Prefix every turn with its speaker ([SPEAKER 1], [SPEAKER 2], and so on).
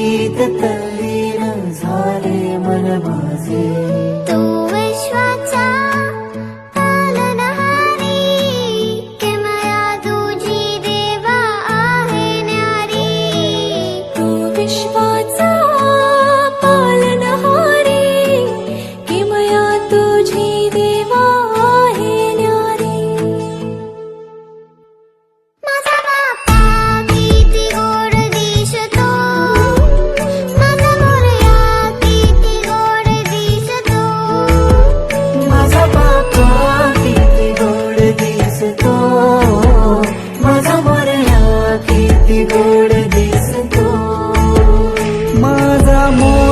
[SPEAKER 1] भक्तीत तल्लीन झाले मन माझे.
[SPEAKER 2] तू विश्वाचा पालनहारी, किमया तुझी देवा आहे न्यारी.
[SPEAKER 3] तू विश्वाचा पालनहारी, किमया तुझी देवा आहे न्यारी.
[SPEAKER 2] माझा बाप्पा किती गोड दिसतो, माझा मोरया किती गोड दिसतो.
[SPEAKER 1] माझा बाप्पा किती गोड दिसतो, माझा मोरया किती गोड दिसतो. माझा मोर